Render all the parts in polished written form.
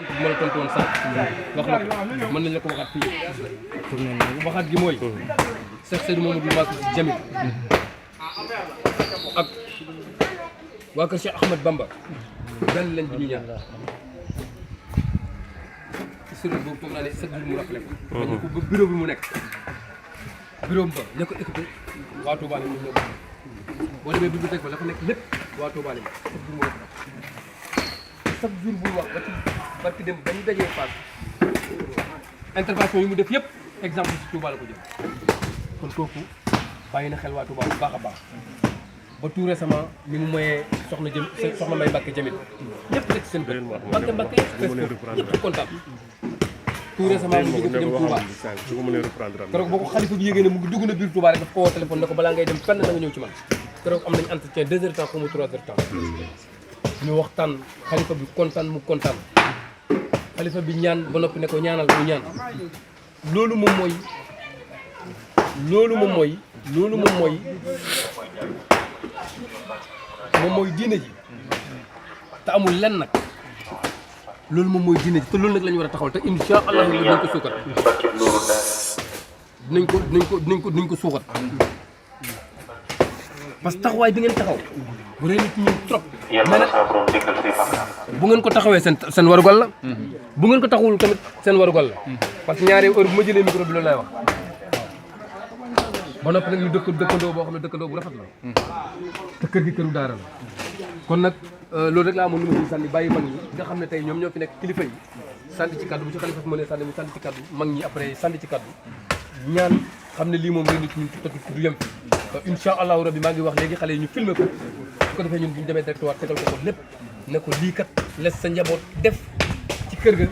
bu ma la tontu woon sànq wax na ko mën nañ la ko waxaat fii waxaat gi mooy Cheikh Seydou Mamadou Mbacké Jamil ak waa kër Cheikh Ahmed Bamba benn lañ bi ñu ñaan sëriñ boobu toog naa ne chaque jour mu rappelé ko dañu ko ba bureau bi mu nekk bureau ba ña ko équipé waa Touba lañ ñoo boo demee bibliothèque ba la fa nekk lépp waa Touba lañ chaque jour buy wax ba ci barki dem ba ñu dajee Fass intervention yi mu def yëpp exemple ci Touba la ko jël kon kooku bàyyi na xel waa Touba bu baax a baax ba tout récemment ni mu moyee soxna May Mbacké Jamil ñëpp rek seen bët Mbacké ñëpp kontaan tout récemment mu jóge fi dem Touba keroog boo ko xalifa bi yégée ne mu ngi dugg na biir Touba rek daf ko woo téléphone ne ko balaa ngay dem fenn na nga ñëw ci man keroog am nañ entretien 2 heures de temps xaw ma 3 heures de temps ñu waxtaan xalifa bi kontaan mu kontaan xalifa bi ñaan ba noppi ne ko ñaanal mu ñaan loolu moom mooy diine ji te amul lenn nag loolu moom mooy diine ji te loolu nag la ñu war a taxawal te insha allah dinañ ko suukat dinañ ko suukat parce que taxawaay bi ngeen taxaw bu rëy na ci ñun trop mais nag bu ngeen ko taxawee seen warugal la bu ngeen ko taxawul tamit seen warugal la parce que ñaari heure bu ma jëlee micro bi loolu lay wax ba noppi nag ñu dëkkandoo boo xam ne dëkkandoo bu rafet la te kër gi këru daara la kon nag loolu rek laa amoon nu ma si sànni bàyyi mag ñi nga xam ne tey ñoom ñoo fi nekk kilifa yi sànni ci kaddu bu ci xalifa fi mënee sànni mu sànni ci kaddu mag ñi après sànni ci kaddu ñaan xam ne lii moom réy na ci ñun te du yem fi incha allahu rabbi maa ngi wax léegi xale yi ñu filmé ko su ko defee ñun bu ñu demee directoire tegal ko lépp ne ko lii kat les sa njaboot def ci kër ga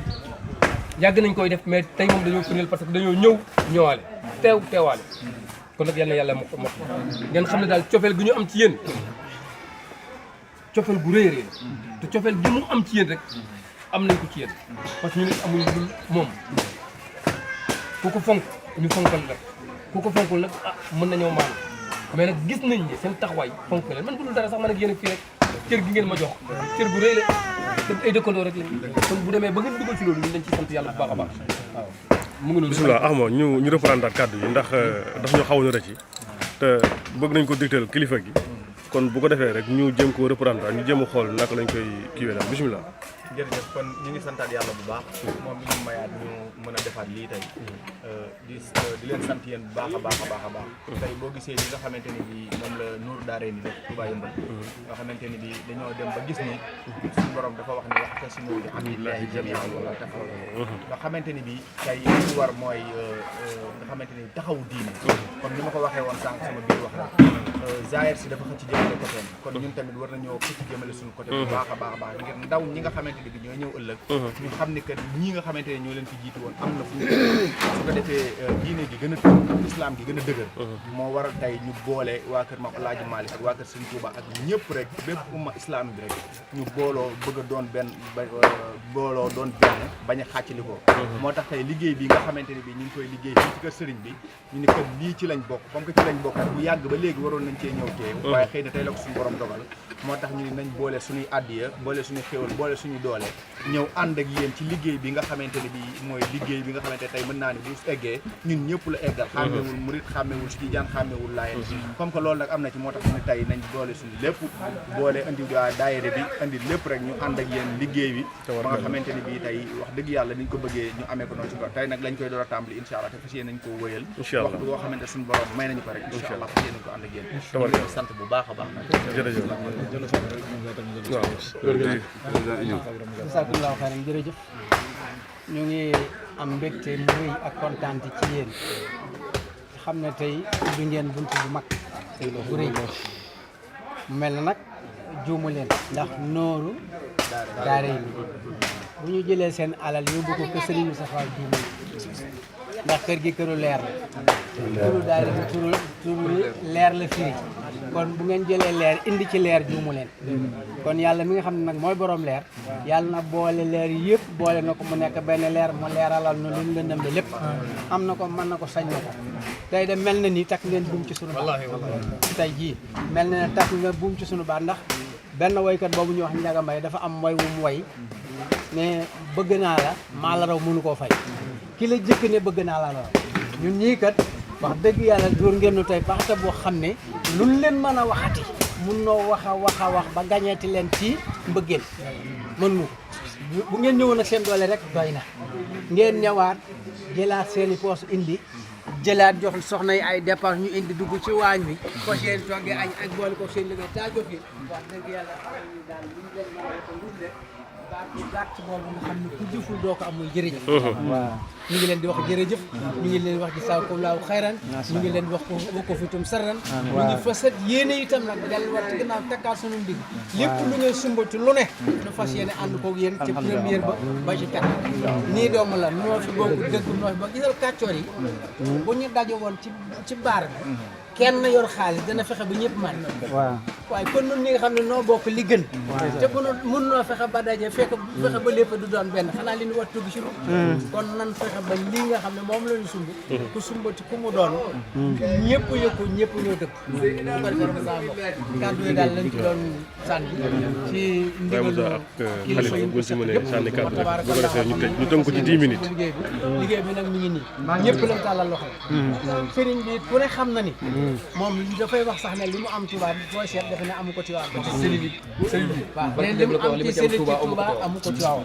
yàgg nañ koy def mais tey moom dañoo firndeel parce que dañoo ñëw ñëwaale teewaale kon nag yal na yàlla mot ngeen xam ne daal cofeel gi ñu am ci yéen cofeel gu rëy a rëy te cofeel gi mu am ci yéen rek am nañ ko ci yéen parce que ñu nit amuñu dul moom ku ko fonk ñu fonkal rek ku ko fonkul nag mën nañoo maan mais nag gis nañ ne seen taxawaay fonk leen man bu dul dara sax man ak yéen fii rek cër gi ngeen ma jox cër gu rëy la te ay dëkkandoo rek lañ kon bu demee ba ngeen dugal ci loolu ñun dañ ciy sant yàlla bu baax a baax waaw mu ngi noonu bisimilah Axma ñu reprendre kàddu yi ndax daf ñu xaw na rëcc te bëgg nañ ko digtal kilifa gi kon bu ko defee rek ñu jëm ko reprendre ñu jëm a xool naka lañ koy kiiwee daal bisimilah. jërëjëf kon ñu ngi santaat yàlla bu baax moom mi ñu mayaat ñu mën a defaat lii tey di leen sant yéen bu baax a baax a baax tey boo gisee li nga xamante ni bi moom la Nour Daarayni ni def Touba Yeumbeul nga xamante ni bi dañoo dem ba gis ni suñu borom dafa wax ni wa'tasimu bi hablillahi jamii'an wa laa tafarraqu nga xamante ni bi tey li ñu war mooy nga xamante ni taxawu diine comme ni ma ko waxee woon sànq sama biir wax la Zahir si dafa xëcc jëmale côté kon ñun tamit war nañoo xëcc jëmale suñu côté bu baax a baax ngir ndaw ñi nga xamante ni bi ñoo ñëw ëllëg ñu xam ne que ñii nga xamante ne ñoo leen fi jiitu woon am na fu ñu su ko defee diine gi gën a tënk islam gi gën a dëgër moo waral tey ñu boole waa kër Maam Alaaji Maalik ak waa kër Sëriñ Tuuba ak ñëpp rek bépp umma islam bi rek ñu booloo bëgg a doon benn booloo doon benn bañ a xàccali ko moo tax tey liggéey bi nga xamante ne bi ñu ngi koy liggéey fii ci kër sëriñ bi ñu ne kat lii ci lañ bokk comme que ci lañ bokk bu yàgg ba léegi waroon nañ cee ñëw teew waaye xëy na tey la ko suñu borom dogal moo tax ñu ne nañ boole suñuy addiya boole suñuy xéwal boole suñu doole ñëw ànd ak yéen ci liggéey bi nga xamante ne bi mooy liggéey bi nga xamante ne tey mën naa ne bu eggee ñun ñëpp la eggal xàmmewul murit xàmmewul si tijaan xàmmewul laayeen comme que loolu nag am na ci moo tax ñu tey nañ boole suñu lépp boole indi waa daayira bi indi lépp rek ñu ànd ak yéen liggéey bi ba nga xamante ne bi tey wax dëgg yàlla niñ ko bëggee ñu amee ko noonu si ko tey nag lañ koy door a tàmbali incha allah te fas yéene nañ ko wëyal waxtu boo xamante suñu borom may nañu ko rek incha allah fas yéene nañ ko ànd ak yéen ñu sant bu baax a baax nag jazaakallaahu xayran jërëjëf ñu ngi am mbégte mu rëy ak kontaan ci yéen xam ne tey du ngeen bunt bu mag bu rëy mu mel na nag juumu leen ndax Nooru Daarayni bu ñu jëlee seen alal yóbbu ko kër Sëriñ Moustapha juumu ndax kër gi këru leer la turu Daarayni turu leer la firi kon bu ngeen jëlee leer indi ci leer juumu leen kon yàlla mi nga xam ne nag mooy borom leer yàlla na boole leer yëpp boole na ko mu nekk benn leer mu leeralal nu luñ lëndëm bi lépp am na ko mën na ko sañ na ko tey de mel na ni takk ngeen buum ci sunu baat tey jii mel na ne takk nga buum ci sunu baat ndax benn woykat boobu ñuy wax Njaga Mbay dafa am woy wu mu woy ne bëgg naa la maa la raw mënu koo fay ki la jëkk ne bëgg naa la raw ñun ñii kat wax dëgg yàlla dóor ngeen nu tey baxta boo xam ne luñ leen mën a waxati mun noo wax a wax ba gañeeti leen ci mbëggeel mën nu bu ngeen ñëwoon ak seen doole rek doy na ngeen ñëwaat jëlaat seeni poos indi jëlaat jox soxna yi ay dépense ñu indi dugg ci waañ bi ko seen toggee añ ak boole ko seen liggéey taa jof yi wax dëgg yàlla daal lu ñu leen mën a ko ludle gàtt boobu nga xam ne ku jëful doo ko am muy jërëjëf waaw ñu ngi leen di wax jërëjëf ñu ngi leen di wax ci saw ko laaw xayran ñu ngi leen di wax ko fitum sarran ñu ngi fasat yéene itam nag delluwaat ci gannaaw tekkaat sunu ndig lépp lu ngay sumbati lu ne ñu fas yéene ànd koog yéen ci première ba ci kat nii doomu la noo fi bokk dëgg noo fi ba gisal kàccoor yi bu ñu daje woon ci baar bi kenn yor xaalis dana fexe ba ñëpp man waaye kon nun ñi nga xam ne noo bokk li gën te bu nu mun noo fexe ba daje fexe ba lépp du doon benn xanaa li ñu war tugg ci kon nan fexe ba lii nga xam ne moom la ñu sumb ku sumbati ku mu doon ñëpp yëkku ñëpp ñëw dëkk bu ko defee ko saa bokk kàddu yi daal lañ ci doon sànni ci ndigalu Khalifa bu si mënee sànni kàddu rek bu ko defee ñu tënk ko ci 10 minutes liggéey bi nag mi ngi nii ñëpp lañ tàllal loxo sëriñ bi ku ne xam na ni moom dafay wax sax ne li mu am Touba booy seet defe ne amu ko ci waaw sëriñ bi waaw mais li mu am ci sëriñ ci Touba amu ko ci waaw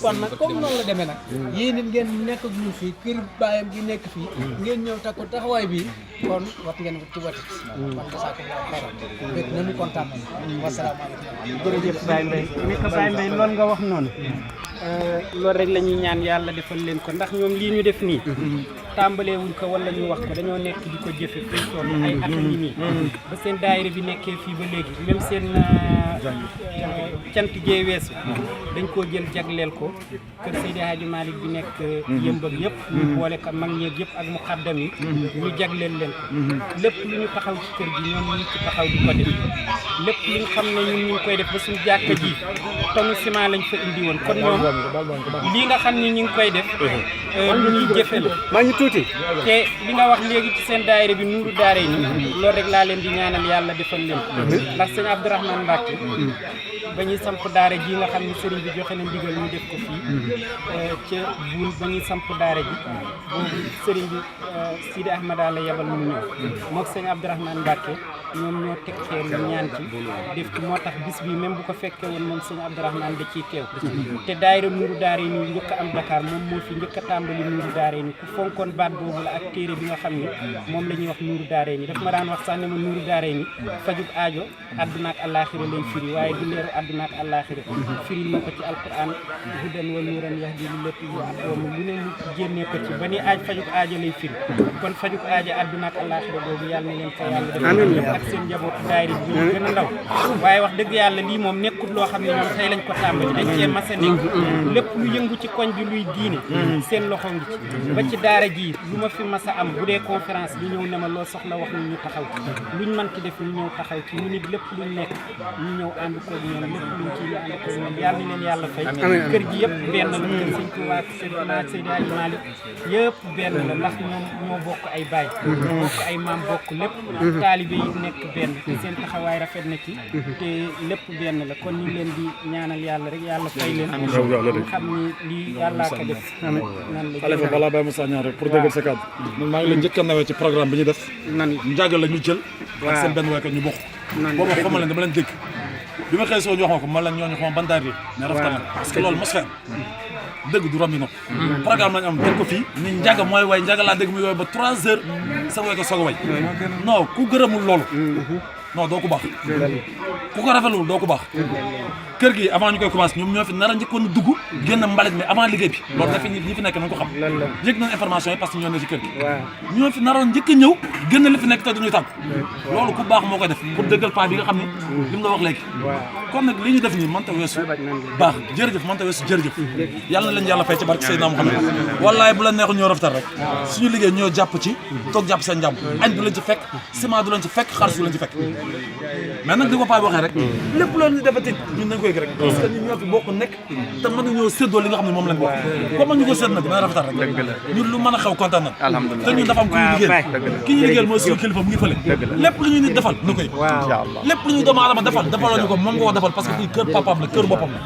kon nag comme noonu la demee nag yéen it ngeen nekk ak ñun fii kër baayam gi nekk fii ngeen ñëw takku taxawaay bi kon wat ngeen ci watit kon da saako xayra bég nañu kontaan nañu wasalaamaaleykum jërëjëf Baye Mbaye ni ko Baye Mbaye loolu nga wax noonu loolu rek la ñuy ñaan yàlla defal leen ko ndax ñoom lii ñu def nii tàmbalee wuñ ko wala ñu wax ko dañoo nekk di ko jëfe fii toll ay at yi nii ba seen daayira bi nekkee fii ba léegi même seen cant gee weesu dañ koo jël jagleel ko kër Seydi Hadji Malick bi nekk yëmbal yëpp ñu boole ko mag ñeeg yëpp ak muqaddam yi ñu jagleel leen ko lépp lu ñu taxaw ci kër gi ñoom ñu ci taxaw di ko def lépp li nga xam ne ñun ñu ngi koy def ba suñu jàkka ji tonu ciment lañ fa indi woon kon ñoom lii nga xam ne ñu ngi koy def lu ñuy jëfe la maa ngi tuuti te li nga wax léegi ci seen daayira bi nuuru daare yi loolu rek laa leen di ñaanal yàlla defal leen ndax sëñ Abdourahmane Mbacke ba ñuy samp daara ji nga xam ne sëriñ bi joxe na ndigal ñu def ko fii ca buun ba ñuy samp daara ji boobu sëriñ bi Sidi Ahmada la yebal mu ñëw mook sëñ Abdourahmane Mbacke ñoom ñoo teg xeer ñu ñaan ci def ci moo tax bis bi même bu ko fekkee woon moom sëñ Abdourahmane da ciy teew te daayira nuuru daare yi ñu njëkk a am Dakar moom moo fi njëkk a tàmbali nuuru daare yi ku fonkoon baat boobu la ak téere bi nga xam ne moom la ñuy wax nuuru daare yi daf ma daan wax sax ne ma nuuru daare yi fajug aajo àdduna ak àllaaxira lay firi waaye du leeru àdduna ak àllaaxira firi ma ko ci alquran hudan wa nuuran yahdi lillati hiya aqwam lu ne mu génnee ko ci ba ni fajug aajo lay firi kon fajug aajo àdduna ak àllaaxira boobu yàlla na leen ko yàlla def ak seen njabootu daayira bi ñu gën a ndaw waaye wax dëgg yàlla lii moom nekkul loo xam ne ñoom tey lañ ko tàmbali dañ cee mas a nekk lépp lu yëngu ci koñ bi luy diine seen loxo ngi ci ba ci daara ji lu ma fi mas a am bu dee conférence bi ñëw ne ma loo soxla wax ñu taxaw ci luñ mën ci def ñu ñëw taxaw ci ñu nit lépp luñ nekk ñu ñëw ànd ko ñoom lépp luñ ci ñu ànd ko ñoom yàlla na leen yàlla fay kër gi yëpp benn la kër sëñ Tuubaa Seydi Hadji Malick yëpp benn la ndax ñoom ñoo bokk ay baay bokk ay maam bokk lépp taalibe yi nekk benn te seen taxawaay rafet na ci te lépp benn la kon ñu leen di ñaanal yàlla rek yàlla fay leen xam ni lii yàllaa ko def nan la Khalifa balaa Baye Moussa ñaan rek pour dëggal sa kàddu man maa ngi leen njëkk a nawee ci programme bi ñu def njàggal la ñu jël ak seen benn waykat ñu bokk boobu xamal leen dama leen dégg bi ma xëy soo ñu wax ma ko man la ñooñu xama ban daari ne rafetal na parce que loolu mosfère dëgg du romb yi nopp programme lañu am teg ko fii ni njàgg mooy way njàgg laa dégg muy way ba 3 heures sa way ko soog a way non ku gërëmul loolu non doo ko baax ku ko rafetlu doo ko baax kër gi avant ñu koy commencé ñoom ñoo fi nar a njëkkoon a dugg génn mbalit mi avant liggéey bi loolu dafa ñi fi nekk nañ ko xam yëg nañ information yi parce que ñoo ne ci kër gi ñoo fi naroon njëkk a ñëw génn li fi nekk te duñuy tàgg loolu ku baax moo koy def pour dëggal paa bi nga xam ne li mu la wax léegi kon nag li ñu def nii mënta weesu baax jërëjëf mënta weesu jërëjëf yàlla na leen yàlla fay ci barke Seydina Muhammad wallaay bu la neexul ñoo rafetal rek suñu liggéey ñoo jàpp ci toog jàpp seen jàmm añ du leen ci fekk ciment du leen ci fekk xaalis du leen ci fekk mais nag di ko paa bi waxee rek lépp loolu ñu defati ñun dañ koy kër gi rek parce que ñun ñoo fi bokk nekk te mën nañoo séddoo li nga xam ne moom lañ bokk comme ñu ko sédd nag dina rafetal rek ñun lu mën a xew kontaan nañ te ñun dafa am ku ñu liggéey ki ñu liggéeyal mooy suñu kilifa mu ngi fële lépp lu ñu nit defal na koy lépp lu ñu doomu aadama defal defaloo ñu ko moom nga ko defal parce que fii kër papaam la kër boppam la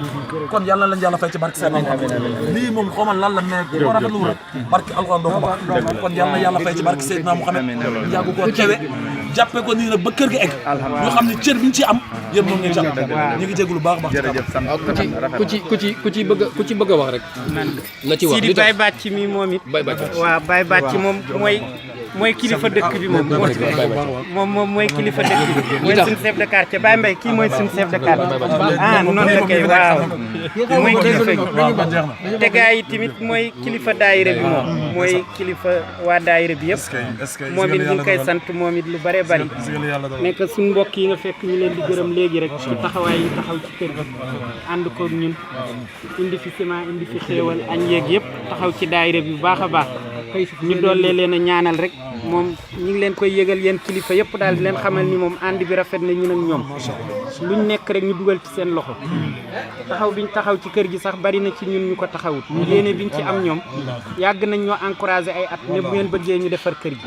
kon yàlla lañ yàlla fay ci barke Seydina Muhammad lii moom xamal lan la mais boo rafetlu rek barke alxuraan doo ko baax kon yàlla yàlla fay ci barke Seydina Muhammad yàggu koo kewe jàppee ko nii nag ba kër gi egg ñu xam ne cër bi ñu ci am yéen moom ngeen ci am ñu ngi jégalu baax baax jërëjëf sant ku ci bëgg a wax rek na ci wax Sidi Baye Bàcc mi moom it waaw Baye Bàcc moom mooy kilifa dëkk bi moom mooy kilifa dëkk bi mooy suñu chef de quartier Baye Mbaye kii mooy suñu chef de quartier noonu la koy waaw mooy kilifa gi te gars yi tamit mooy kilifa daayira bi moom mooy kilifa waa daayira bi yëpp moom it ñu ngi koy sant moom it lu bare bari nekk suñu mbokk yi nga fekk ñu leen di gërëm léegi rek ci taxawaay yi taxaw ci kër gi ànd koog ñun indi fi ciment indi fi xéewal añ yeeg yëpp taxaw ci daayira bi bu baax a baax ñu doole leen a ñaanal rek moom ñu ngi leen koy yëgal yéen kilifa yëpp daal di leen xamal ni moom ànd bi rafet na ñun ak ñoom luñ nekk rek ñu dugal ci seen loxo taxaw biñ taxaw ci kër gi sax bari na ci ñun ñu ko taxawut yéene biñ ci am ñoom yàgg nañ ñoo encouragé ay at ne bu ngeen bëggee ñu defar kër gi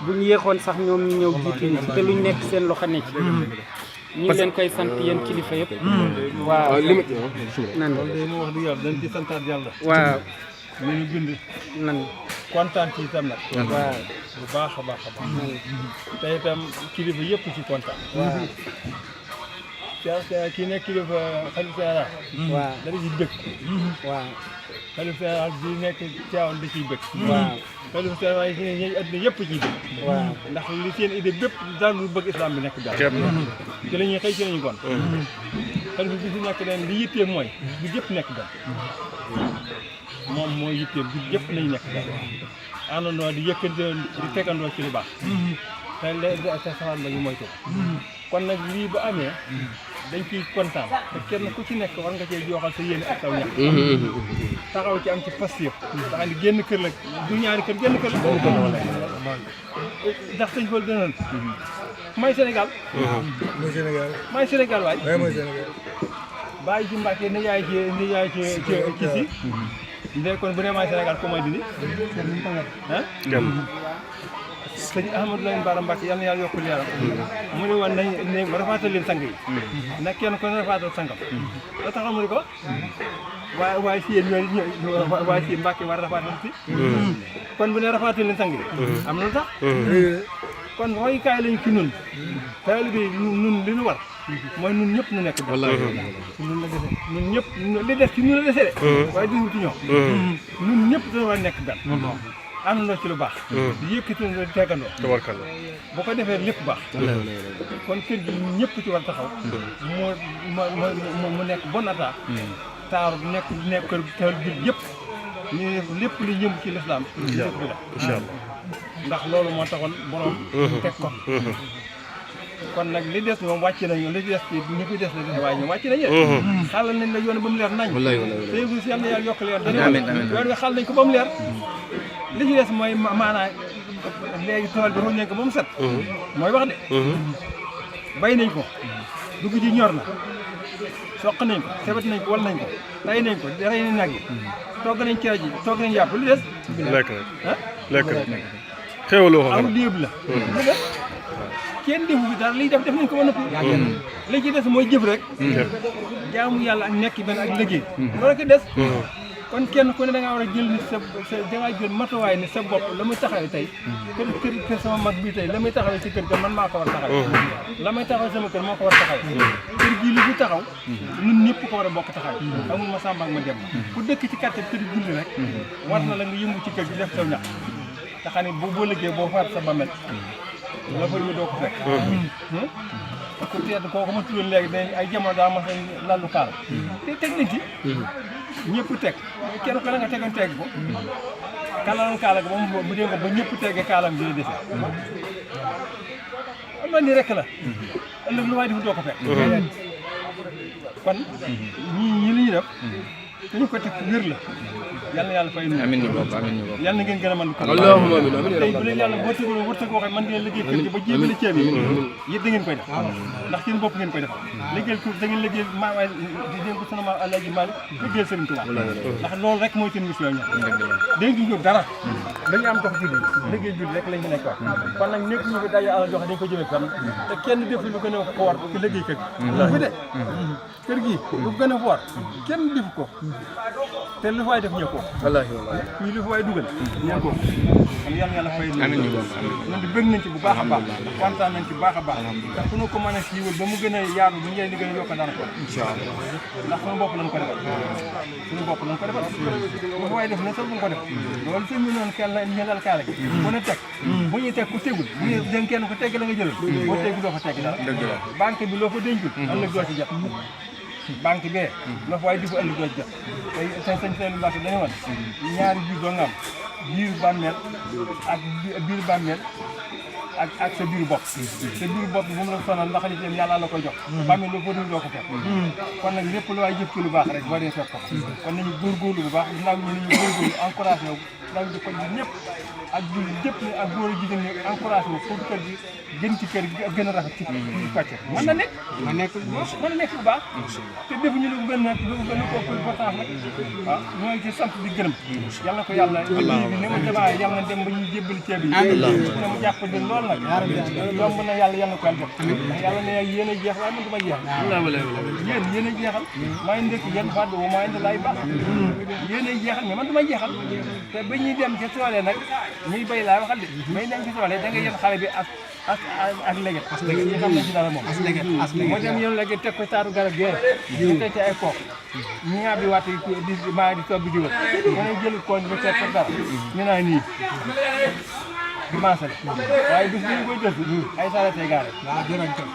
buñ yéexoon sax ñoom ñu ñëw jiituñu ci te luñ nekk seen loxo ne ci ñu ngi leen koy sant yéen kilifa yëpp waaw nan wax dëgg yàlla dañ ci santaat yàlla waaw li ñu bind nan kontaan ci itam nag waaw bu baax a baax a baax te itam kilifa yëpp ci kontaan waaw kii nekk kilifa xalifa général waaw dana ci bëgg waaw xalifa général bi nekk Tivaouane da ciy bëgg waaw xalifa général yi ñi adduna yëpp ciy bëgg waaw ndax li seen idée bépp daal lu bëgg islam bi nekk daal ci la ñuy xëy ci la ñuy gon xalifa bi si nekk leen li yittee mooy bu yëpp nekk daal moom mooy yittee bu yëpp nañu nekk daal àndandoo di yëkkandoo di tegandoo ci lu baax te te safaan ba ñu moytu kon nag lii bu amee dañ ciy kontaan te kenn ku ci nekk war nga cee jooxal sa yéene ak taw ñax taxaw ci am ci pastif ndax andi génn kër la du ñaari kër génn kër la ndax sëñ Fall dënan may Sénégal may Sénégal waay bàyyi ci Mbàkke ni yaay ci si ndey kon bu ne may Sénégal ko may dindi ah sëñ Ahmadou Lamine Bara Mbacke yal na yàlla yokk leeram mu ne woon nañ ne rafaatal leen sang yi nag kenn ko ne rafaatal sangam la taxaw mu ne ko waaye si yéen waaye si Mbacke war a rafaatal si kon bu ne rafaatal leen sang yi am na lu tax kon royukaay lañ ci nun taalibe bi nun li ñu war mooy nun ñëpp nu nekk nun la dese nun ñëpp li des ci nun la dese de waaye duñu ci ñoom nun ñëpp dañu war a nekk benn àndandoo ci lu baax di yëkkati di tegandoo tabarkalla boo ko defee lépp baax kon kër gi ñëpp ci war taxaw mu nekk bon ataa taaru nekk kër gi yëpp ñu lépp li yëngu ci lislaam dëkk bi la incha allah ndax loolu moo taxoon borom teg ko kon nag li des moom wàcc nañu li des ci ñi ko des la des waaye ñoom wàcc nañu xàllal nañ la yoon ba mu leer nañ te yëgu si yàlla na yàlla yokk leer dañu yoon nga xàll nañ ko ba mu leer li ci des mooy maanaam léegi tool bi ruuj nañ ko ba mu set mooy wax de bay nañ ko dugub ji ñor na soq nañ ko sebet nañ ko wal nañ ko tay nañ ko rey nañ nag yi togg nañ cere ji togg nañ yàpp lu des lekk rek lekk rek xéewaloo ko am déeb la lu des kenn defu bi dara liy def nañ ko ba noppi li ci des mooy jëf rek jaamu yàlla ak nekk benn ak liggéey loolu ko des kon kenn ku ne da ngaa war a jël nit sa da ngaa jël matuwaay ni sa bopp la muy taxawee tey kër sama mag bii tey la muy taxawee ci kër ga man maa ko war a taxawee la may taxawee sama kër moo ko war a taxawee kër gii li fi taxaw ñun ñëpp ko war a bokk taxawee amul ma sàmba ak ma dem ku dëkk ci quartier kër julli rek war na la nga yëngu ci kër gi def saw ñax te xam ne boo liggéey boo faat sa bamel la bëri mi doo ko fekk ku tedd kooku ma tuddoon léegi dañ ay jamono daa ma sañ lallu kaal te teg nañ ci ñëpp teg kenn ko la nga tegoon teg ko kalaloon kaala ga moom bu dee ko ba ñëpp tegee kaalam bi dese am na ni rek la ëllëg lu waay defu doo ko fekk kon ñii li ñu def te ñu ko teg wér la yàlla yàlla fay nu amiin ñu bokk amiin ñu bokk. yàlla na ngeen gën a mën ko allahumma amiin amiin tey bu leen yàlla wërsëgoo wërsëgoo waxee mën ngeen liggéey kër gi ba jéemale ceeb yi yëpp da ngeen koy def ndax seen bopp ngeen koy def liggéeyal tur da ngeen liggéeyal maamaay di dénk sunu maam Alaaji Maalik liggéeyal Sëriñ Tuubaa ndax loolu rek mooy seen mission ñoom dañ du jóg dara dañu am dox julli liggéey julli rek lañ fi nekk wax kon nag nekk ñu fi daje alal joxe dañ ko jëmee fenn te kenn def lu gën a foor ci liggéey kër gi fi de kër gi lu gën a foor kenn def ko te lu fay def ñëw ko wallaahi wallaahi fii lu fay dugal ñëw ko kon yàlla fay amiin ñu bokk ñun di bëgg nañ ci bu baax a baax kontaan nañ ci bu baax a baax ndax fu ñu ko mën a siiwal ba mu gën a yaatu bu njëriñ di gën a yokk daan ko inshallah ndax suñu bopp lañ ko defal suñu bopp lañ ko defal lu fay def ne sax buñ ko def loolu suñ ñu noonu kenn la ñu dal kaala gi bu ne teg bu ñuy teg ku tegul bu ñu den kenn ku tegg la nga jëlal boo tegul doo fa tegg dara banque bi loo fa dencul ëllëg doo ci jot banque bee loo fa waaye di fa ëllëg doo ci jot tey sañ seen lu Mbàkke dañu woon ñaari biir doo nga am biir bàmmeel ak biir bàmmeel ak sa biiru bopp sa biiru bopp bi bu mu la sonal ndax li yàlla la koy jox bàmmeel loo fa dul doo ko fekk kon nag lépp lu waay jëf ci lu baax rek boo dee fekk ko kon nañu góorgóorlu bu baax ndaw ñi nañu góorgóorlu encouragé wu ndaw ñi ko ñëpp ak julli ñëpp ni ak góor jigéen ñi encouragé wu pour kër gi gën ci kër gi ak gën a rafet ci pàcc mën na nekk mën na nekk bu baax te defuñu lu gën a ko importance nag waaw ñoo ngi ci sant di gërëm yàlla ko yàlla bi ni mu démarré yàlla na dem ba ñuy jébbali ceeb yi ne mu jàpp di lool nag yomb na yàlla ko yàlla def ndax yàlla ne yéen a jeex waaye man du ma jeexal yéen a jeexal maa ngi ndekk yéen fàdd woo maa ngi laay baax yéen a jeexal mais man du ma jeexal te ba ñuy dem ci toolee nag ñuy bay laa waxal de bay dem ci toolee da nga yéen xale bi ak léget ñi xam nañ ci dara moom moo dem yéen léget teg ko taatu garab gi ñu teg ci ay kook ñaa bi waat di maa di toog bi diwal mu ne jël koñ ba teg ko dara ñu naa nii dimanche la waaye bis bi ñu koy jël ay sareetay gaare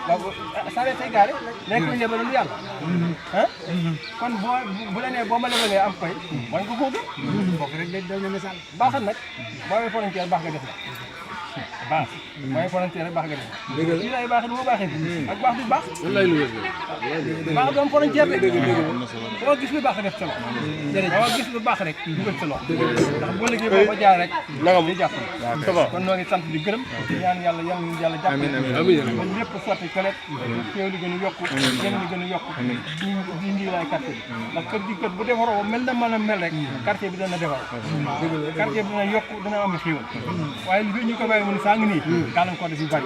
waaw sareetay gaare nekk ñu lebal lu yàlla ah kon bu la nee boo ma lebalee am koy wañ ko kóotu bokk rek dañ na misaal baaxal nag boo frontière baax nga def la baax mooy frontière rek baax nga def lii lay baaxee du ma baaxee ak baax du baax wallaay lu wér baax doom frontière rek boo gis lu baax def sa loxo boo gis lu baax rek dugal sa loxo ndax boo liggéey boo ko jaar rek di jàpp kon noo ngi sant di gërëm ñaan yàlla jàpp ba lépp sotti colet xéew li gën a yokku gën li gën a yokku di ngi laay quartier bi ndax kër gi kër bu defaroo mel na mën a mel rek quartier bi dana defaroo quartier bi dana yokku dana am xéewal waaye li ñu ko bàyyi mu ne saa ngi nii gàllankoor da si bari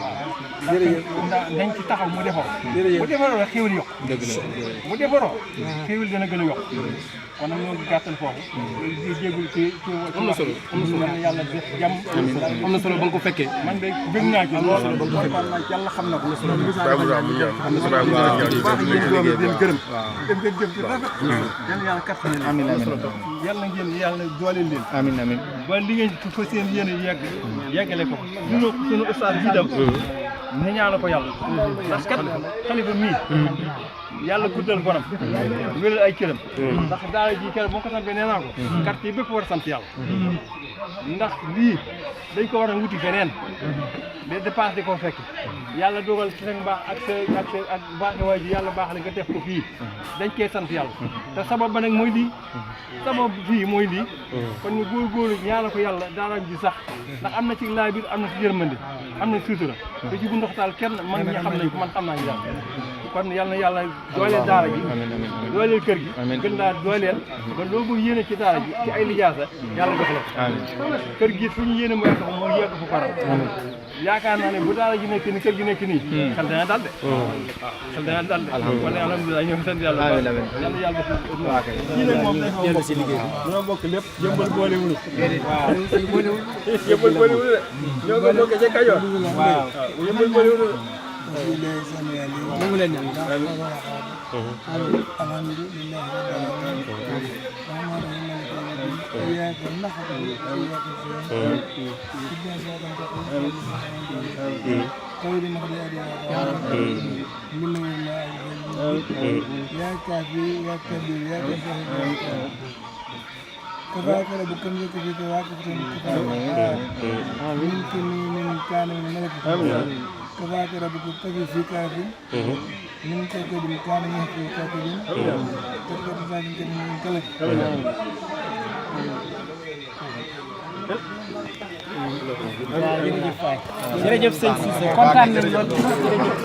waaw ndax dañ ci taxaw mu defaroo bu defaroo rek xéewal yokk bu defaroo xéewal dana gën a yokk kon nag ñoo ngi gàttal foofu di jéegul ci am na solo yàlla def jàmm am na solo ba nga ko fekkee man de bëgg naa ci loolu kontaan naa ci yàlla xam na ko baax yéen doom yi leen gërëm def ngeen jëf ci rafet yàlla yàlla kattan amiin yàlla ngeen yàlla dooleel leen amiin amiin ba li ngeen fa seen yéen yeggale ko sunu ustaas bi dem ne ñaanal ko yàlla ndax kat xalifa mii yàlla guddal borom wéral ay cëram ndax daara ji kër boo ko sampee nee naa ko quartier bépp war a sant yàlla ndax lii dañ ko war a wuti feneen de dépasse di ko fekk yàlla dogal ci seen baax ak baaxi waay ji yàlla baax la nga def ko fii dañ koy sant yàlla te sabab ba nag mooy lii sabab fii mooy lii kon ñu góorgóorlu ñaanal ko yàlla daara ji sax ndax am na ci laay biir am na ci yërmande am na suutura te ci bu ndoxtaal kenn man ñi xam nañ ko man xam naa ñu yàlla kon yal na yàlla dooleel daara ji dooleel kër gi gën laa dooleel ba loo bëgg yéene ci daara ji ci ay lijaasa yàlla jox la kër gi fu ñu yéene mu yegg moo yegg fu param yaakaar naa ne bu daara ji nekk ni kër gi nekk nii xel dana dal de waaw xel dana dal de kon alhamdulilah ñoo ngi sant yàlla yàlla yàlla def kii nag moom dañoo bokk liggéey ñoo bokk lépp jëmbal boole wuñu waaw jëmbal boole wuñu de ñoo ko bokk ca Kajoor waaw jëmbal boole wuñu كفاك ربكم يكفيك واقفة كفاك من كان من ملك كفاك ربكم كفي في كافٍ من كاتب كان يحكي كاتبين تقدر تزاجن كده من كلك jërëjëf sëñ Cissé kontaan nañ lool jërëjëf